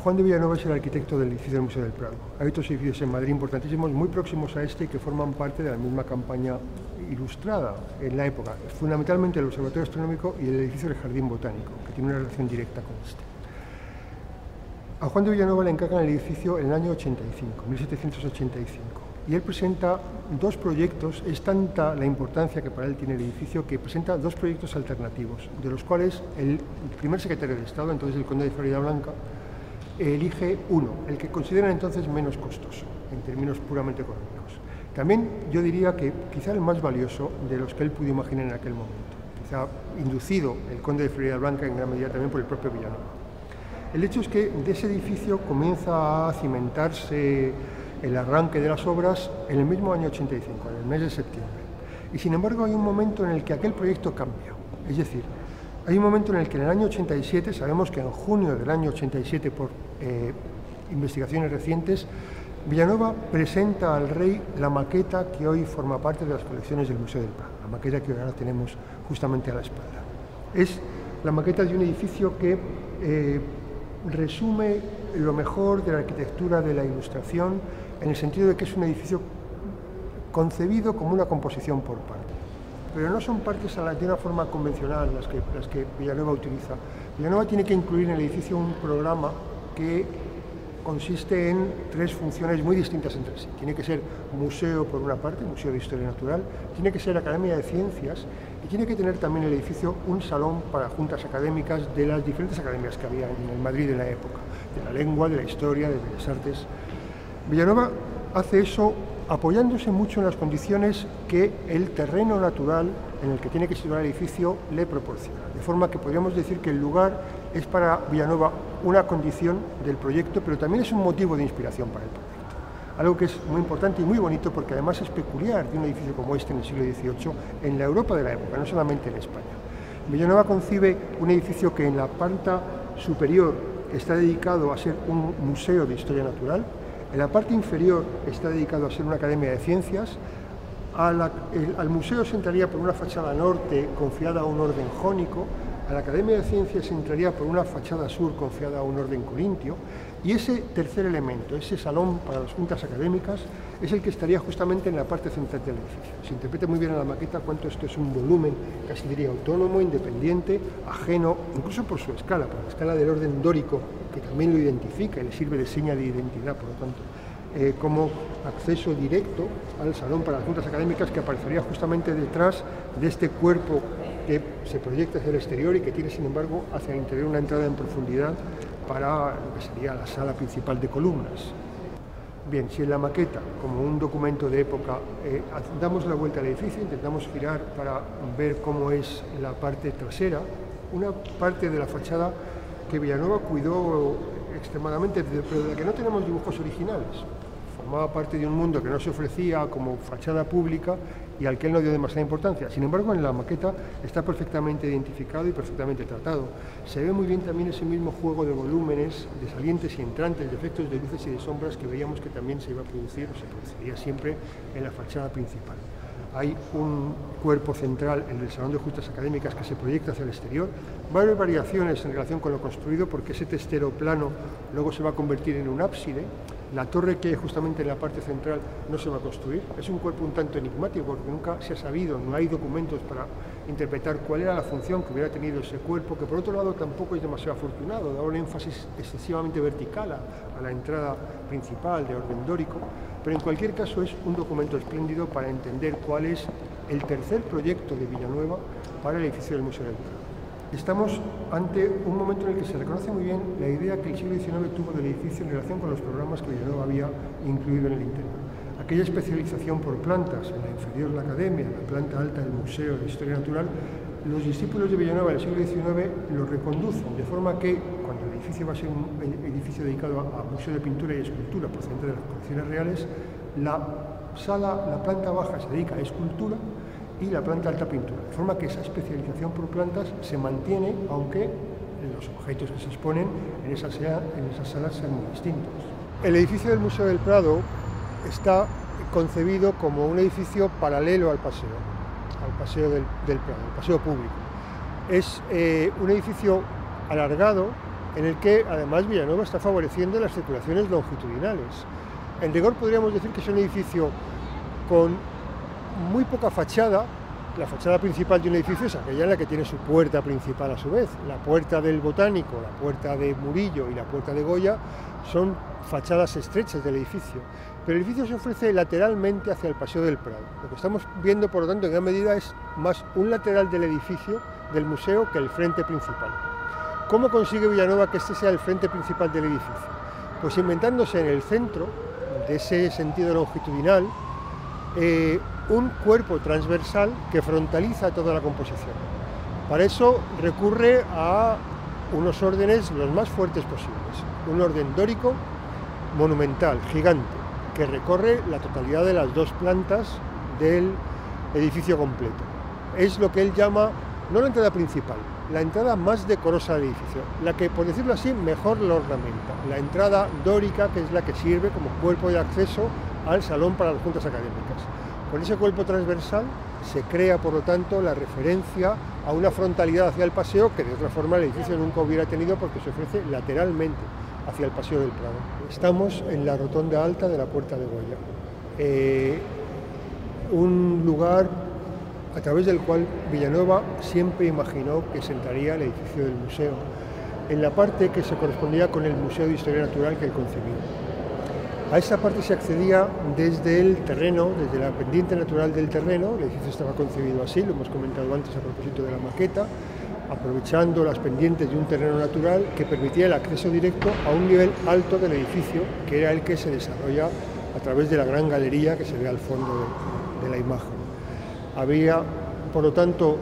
Juan de Villanueva es el arquitecto del edificio del Museo del Prado. Hay otros edificios en Madrid importantísimos, muy próximos a este, que forman parte de la misma campaña ilustrada en la época, fundamentalmente el Observatorio Astronómico y el edificio del Jardín Botánico, que tiene una relación directa con este. A Juan de Villanueva le encargan el edificio en el año 85, 1785, y él presenta dos proyectos. Es tanta la importancia que para él tiene el edificio que presenta dos proyectos alternativos, de los cuales el primer secretario de Estado, entonces el conde de Floridablanca, elige uno, el que considera entonces menos costoso, en términos puramente económicos. También yo diría que quizá el más valioso de los que él pudo imaginar en aquel momento, quizá inducido el conde de Floridablanca en gran medida también por el propio Villanueva. El hecho es que de ese edificio comienza a cimentarse el arranque de las obras en el mismo año 85, en el mes de septiembre. Y sin embargo hay un momento en el que aquel proyecto cambia. Es decir, hay un momento en el que en el año 87, sabemos que en junio del año 87, por investigaciones recientes, Villanueva presenta al rey la maqueta que hoy forma parte de las colecciones del Museo del Prado, la maqueta que ahora tenemos justamente a la espalda. Es la maqueta de un edificio que resume lo mejor de la arquitectura de la Ilustración, en el sentido de que es un edificio concebido como una composición por partes. Pero no son partes de una forma convencional las que Villanueva utiliza. Villanueva tiene que incluir en el edificio un programa que consiste en tres funciones muy distintas entre sí. Tiene que ser museo por una parte, museo de historia natural, tiene que ser academia de ciencias y tiene que tener también el edificio un salón para juntas académicas de las diferentes academias que había en el Madrid de la época, de la lengua, de la historia, de bellas artes. Villanueva hace eso apoyándose mucho en las condiciones que el terreno natural en el que tiene que situar el edificio le proporciona. De forma que podríamos decir que el lugar es para Villanueva una condición del proyecto, pero también es un motivo de inspiración para el proyecto. Algo que es muy importante y muy bonito porque además es peculiar de un edificio como este en el siglo XVIII en la Europa de la época, no solamente en España. Villanueva concibe un edificio que en la planta superior está dedicado a ser un museo de historia natural, en la parte inferior está dedicado a ser una academia de ciencias. Al museo se entraría por una fachada norte confiada a un orden jónico, a la academia de ciencias se entraría por una fachada sur confiada a un orden corintio, y ese tercer elemento, ese salón para las juntas académicas, es el que estaría justamente en la parte central del edificio. Se interpreta muy bien en la maqueta cuánto esto es un volumen, casi diría autónomo, independiente, ajeno, incluso por su escala, por la escala del orden dórico, que también lo identifica y le sirve de seña de identidad, por lo tanto, como acceso directo al salón para las juntas académicas, que aparecería justamente detrás de este cuerpo que se proyecta hacia el exterior y que tiene, sin embargo, hacia el interior una entrada en profundidad para lo que sería la sala principal de columnas. Bien, si en la maqueta, como un documento de época, damos la vuelta al edificio, intentamos girar para ver cómo es la parte trasera, una parte de la fachada que Villanueva cuidó extremadamente, pero de la que no tenemos dibujos originales. Formaba parte de un mundo que no se ofrecía como fachada pública y al que él no dio demasiada importancia. Sin embargo, en la maqueta está perfectamente identificado y perfectamente tratado. Se ve muy bien también ese mismo juego de volúmenes, de salientes y entrantes, de efectos de luces y de sombras que veíamos que también se iba a producir, o se produciría siempre en la fachada principal. Hay un cuerpo central, el del Salón de Juntas Académicas, que se proyecta hacia el exterior. Va a haber variaciones en relación con lo construido, porque ese testero plano luego se va a convertir en un ábside. La torre que hay justamente en la parte central no se va a construir. Es un cuerpo un tanto enigmático porque nunca se ha sabido, no hay documentos para interpretar cuál era la función que hubiera tenido ese cuerpo, que por otro lado tampoco es demasiado afortunado, da un énfasis excesivamente vertical a la entrada principal de orden dórico, pero en cualquier caso es un documento espléndido para entender cuál es el tercer proyecto de Villanueva para el edificio del Museo del Prado. Estamos ante un momento en el que se reconoce muy bien la idea que el siglo XIX tuvo del edificio en relación con los programas que Villanueva había incluido en el interior. Aquella especialización por plantas, en la inferior la academia, en la planta alta el Museo de Historia Natural, los discípulos de Villanueva del siglo XIX lo reconducen, de forma que cuando el edificio va a ser un edificio dedicado a museo de pintura y escultura procedente de las colecciones reales, la planta baja se dedica a escultura y la planta alta pintura, de forma que esa especialización por plantas se mantiene, aunque los objetos que se exponen en esas salas sean muy distintos. El edificio del Museo del Prado está concebido como un edificio paralelo al paseo del Prado, al paseo público. Es un edificio alargado, en el que además Villanueva está favoreciendo las circulaciones longitudinales. En rigor podríamos decir que es un edificio con muy poca fachada. La fachada principal de un edificio es aquella en la que tiene su puerta principal a su vez. La puerta del Botánico, la puerta de Murillo y la puerta de Goya son fachadas estrechas del edificio, pero el edificio se ofrece lateralmente hacia el Paseo del Prado. Lo que estamos viendo, por lo tanto, en gran medida es más un lateral del edificio, del museo, que el frente principal. ¿Cómo consigue Villanueva que este sea el frente principal del edificio? Pues inventándose en el centro de ese sentido longitudinal un cuerpo transversal que frontaliza toda la composición. Para eso recurre a unos órdenes los más fuertes posibles. Un orden dórico, monumental, gigante, que recorre la totalidad de las dos plantas del edificio completo. Es lo que él llama, no la entrada principal, la entrada más decorosa del edificio, la que, por decirlo así, mejor lo ornamenta. La entrada dórica, que es la que sirve como cuerpo de acceso al salón para las juntas académicas. Con ese cuerpo transversal se crea, por lo tanto, la referencia a una frontalidad hacia el paseo que de otra forma el edificio nunca hubiera tenido, porque se ofrece lateralmente hacia el Paseo del Prado. Estamos en la rotonda alta de la Puerta de Goya, un lugar a través del cual Villanueva siempre imaginó que se entraría el edificio del museo, en la parte que se correspondía con el Museo de Historia Natural que él concibió. A esa parte se accedía desde el terreno, desde la pendiente natural del terreno. El edificio estaba concebido así, lo hemos comentado antes a propósito de la maqueta, aprovechando las pendientes de un terreno natural que permitía el acceso directo a un nivel alto del edificio, que era el que se desarrolla a través de la gran galería que se ve al fondo de la imagen. Había, por lo tanto,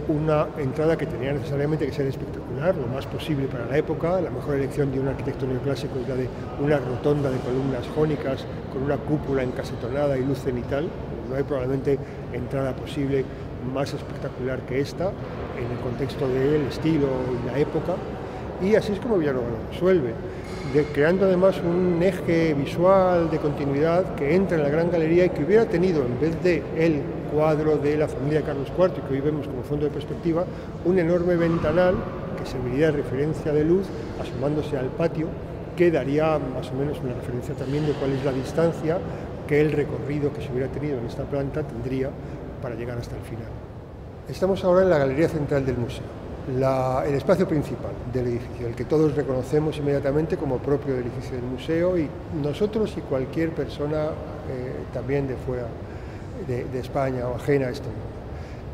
una entrada que tenía necesariamente que ser espectacular, lo más posible para la época. La mejor elección de un arquitecto neoclásico es la de una rotonda de columnas jónicas con una cúpula encasetonada y luz cenital. No hay probablemente entrada posible más espectacular que esta, en el contexto del estilo y la época, y así es como Villanueva lo resuelve, creando además un eje visual de continuidad que entra en la gran galería y que hubiera tenido, en vez de el cuadro de la familia Carlos IV, que hoy vemos como fondo de perspectiva, un enorme ventanal que serviría de referencia de luz asomándose al patio, que daría más o menos una referencia también de cuál es la distancia que el recorrido que se hubiera tenido en esta planta tendría para llegar hasta el final. Estamos ahora en la galería central del museo, el espacio principal del edificio, el que todos reconocemos inmediatamente como propio del edificio del museo, y nosotros y cualquier persona también de fuera de España o ajena a este mundo.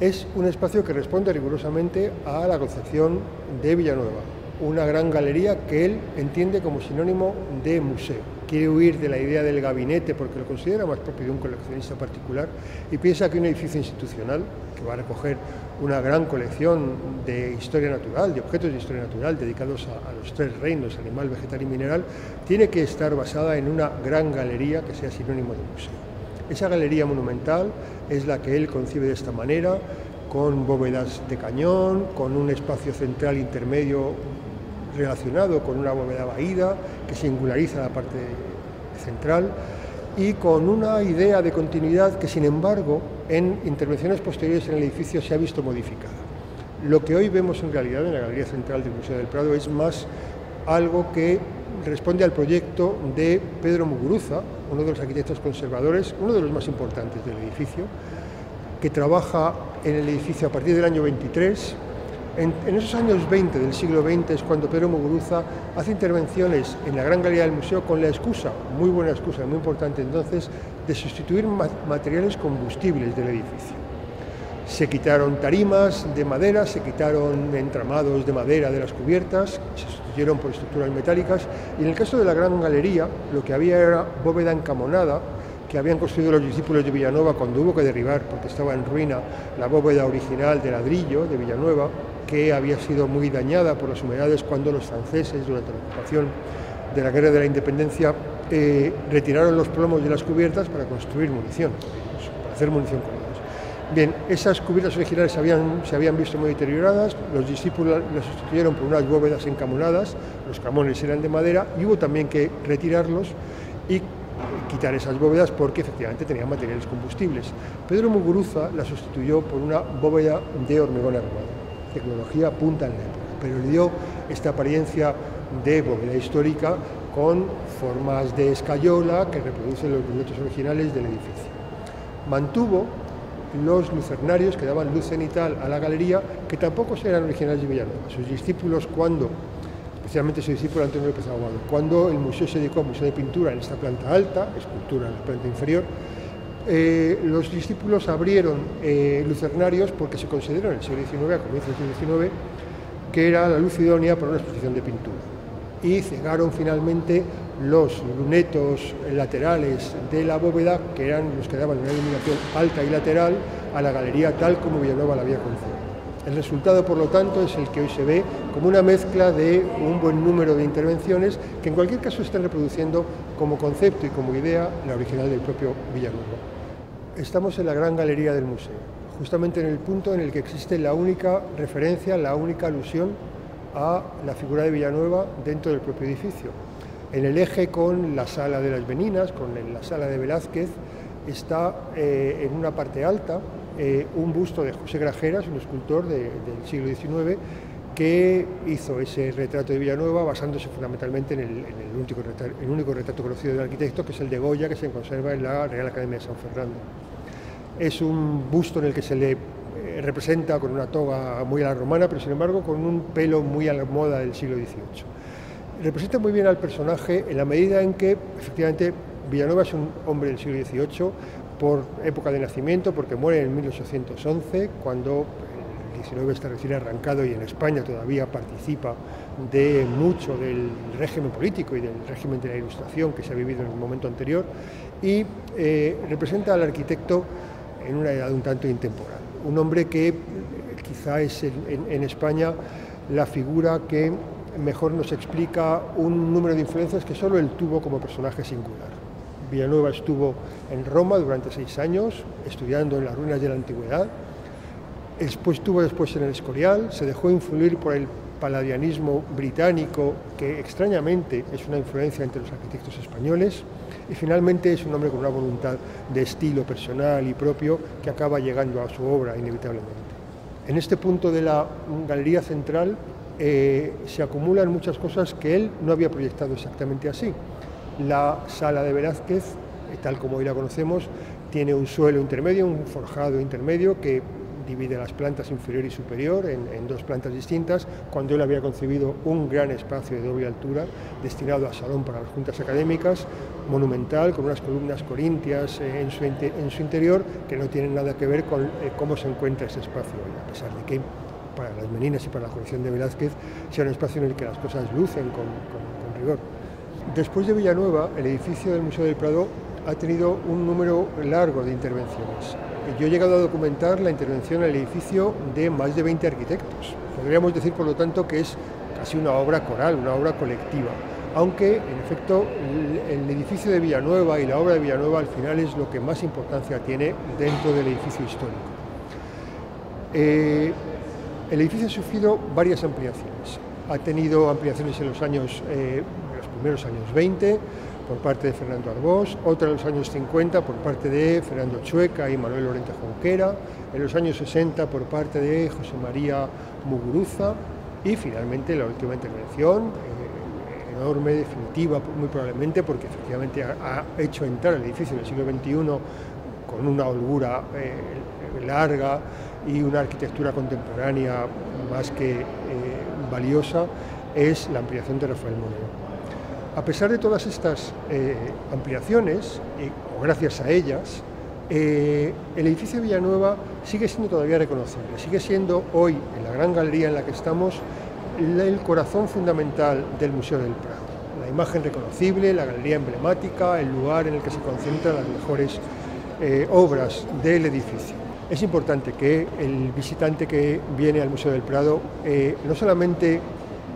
Es un espacio que responde rigurosamente a la concepción de Villanueva, una gran galería que él entiende como sinónimo de museo. Quiere huir de la idea del gabinete porque lo considera más propio de un coleccionista particular y piensa que un edificio institucional que va a recoger una gran colección de historia natural, de objetos de historia natural dedicados a los tres reinos, animal, vegetal y mineral, tiene que estar basada en una gran galería que sea sinónimo de museo. Esa galería monumental es la que él concibe de esta manera, con bóvedas de cañón, con un espacio central intermedio relacionado con una bóveda vaída que singulariza la parte central y con una idea de continuidad que, sin embargo, en intervenciones posteriores en el edificio se ha visto modificada. Lo que hoy vemos en realidad en la galería central del Museo del Prado es más algo que responde al proyecto de Pedro Muguruza, uno de los arquitectos conservadores, uno de los más importantes del edificio, que trabaja en el edificio a partir del año 23. En esos años 20 del siglo XX es cuando Pedro Muguruza hace intervenciones en la gran galería del museo con la excusa, muy buena excusa, muy importante entonces, de sustituir materiales combustibles del edificio. Se quitaron tarimas de madera, se quitaron entramados de madera de las cubiertas, se sustituyeron por estructuras metálicas, y en el caso de la gran galería lo que había era bóveda encamonada que habían construido los discípulos de Villanueva cuando hubo que derribar, porque estaba en ruina, la bóveda original de ladrillo de Villanueva, que había sido muy dañada por las humedades cuando los franceses, durante la ocupación de la Guerra de la Independencia, retiraron los plomos de las cubiertas para construir munición, para hacer munición con ellos. Bien, esas cubiertas originales se habían visto muy deterioradas, los discípulos las sustituyeron por unas bóvedas encamonadas, los camones eran de madera y hubo también que retirarlos y quitar esas bóvedas porque efectivamente tenían materiales combustibles. Pedro Muguruza la sustituyó por una bóveda de hormigón armado, tecnología punta en la época, pero le dio esta apariencia de bóveda histórica con formas de escayola que reproducen los lunetos originales del edificio. Mantuvo los lucernarios que daban luz cenital a la galería, que tampoco eran originales de Villanueva. Sus discípulos, especialmente su discípulo Antonio López Aguado, cuando el museo se dedicó a museo de pintura en esta planta alta, escultura en la planta inferior, los discípulos abrieron lucernarios porque se consideró en el siglo XIX, a comienzos del siglo XIX, que era la luz idónea para una exposición de pintura. Y cegaron finalmente los lunetos laterales de la bóveda, que eran los que daban una iluminación alta y lateral a la galería tal como Villanueva la había concebido. El resultado, por lo tanto, es el que hoy se ve como una mezcla de un buen número de intervenciones que en cualquier caso están reproduciendo como concepto y como idea la original del propio Villanueva. Estamos en la gran galería del museo, justamente en el punto en el que existe la única referencia, la única alusión a la figura de Villanueva dentro del propio edificio. En el eje con la sala de las Meninas, con la sala de Velázquez, está en una parte alta un busto de José Grajeras, un escultor del siglo XIX, que hizo ese retrato de Villanueva basándose fundamentalmente en el único retrato conocido del arquitecto, que es el de Goya, que se conserva en la Real Academia de San Fernando. Es un busto en el que se le representa con una toga muy a la romana, pero sin embargo con un pelo muy a la moda del siglo XVIII. Representa muy bien al personaje en la medida en que, efectivamente, Villanueva es un hombre del siglo XVIII por época de nacimiento, porque muere en 1811, cuando el XIX está recién arrancado y en España todavía participa de mucho del régimen político y del régimen de la Ilustración que se ha vivido en el momento anterior, y representa al arquitecto en una edad un tanto intemporal. Un hombre que quizá es en España la figura que mejor nos explica un número de influencias que solo él tuvo como personaje singular. Villanueva estuvo en Roma durante 6 años, estudiando en las ruinas de la antigüedad. Estuvo después en el Escorial, se dejó influir por el palladianismo británico, que extrañamente es una influencia entre los arquitectos españoles, y finalmente es un hombre con una voluntad de estilo personal y propio que acaba llegando a su obra inevitablemente. En este punto de la galería central se acumulan muchas cosas que él no había proyectado exactamente así. La sala de Velázquez, tal como hoy la conocemos, tiene un suelo intermedio, un forjado intermedio que divide las plantas inferior y superior en 2 plantas distintas, cuando él había concebido un gran espacio de doble altura destinado a salón para las juntas académicas, monumental, con unas columnas corintias en su interior, que no tienen nada que ver con cómo se encuentra ese espacio hoy, a pesar de que para las Meninas y para la colección de Velázquez sea un espacio en el que las cosas lucen con rigor. Después de Villanueva, el edificio del Museo del Prado ha tenido un número largo de intervenciones. Yo he llegado a documentar la intervención en el edificio de más de 20 arquitectos. Podríamos decir, por lo tanto, que es casi una obra coral, una obra colectiva, aunque, en efecto, el edificio de Villanueva y la obra de Villanueva al final es lo que más importancia tiene dentro del edificio histórico. El edificio ha sufrido varias ampliaciones. Ha tenido ampliaciones en los primeros años 20, por parte de Fernando Arbós, otra en los años 50 por parte de Fernando Chueca y Manuel Lorente Junquera, en los años 60 por parte de José María Muguruza y finalmente la última intervención, enorme, definitiva, muy probablemente porque efectivamente ha hecho entrar el edificio en el siglo XXI con una holgura larga y una arquitectura contemporánea más que valiosa, es la ampliación de Rafael Moneo. A pesar de todas estas ampliaciones, o gracias a ellas, el edificio de Villanueva sigue siendo todavía reconocible, sigue siendo hoy, en la gran galería en la que estamos, el corazón fundamental del Museo del Prado. La imagen reconocible, la galería emblemática, el lugar en el que se concentran las mejores obras del edificio. Es importante que el visitante que viene al Museo del Prado no solamente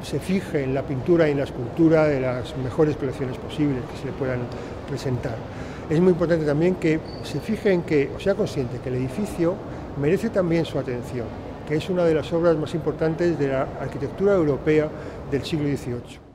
se fije en la pintura y en la escultura de las mejores colecciones posibles que se le puedan presentar. Es muy importante también que se fije en que, o sea consciente, que el edificio merece también su atención, que es una de las obras más importantes de la arquitectura europea del siglo XVIII.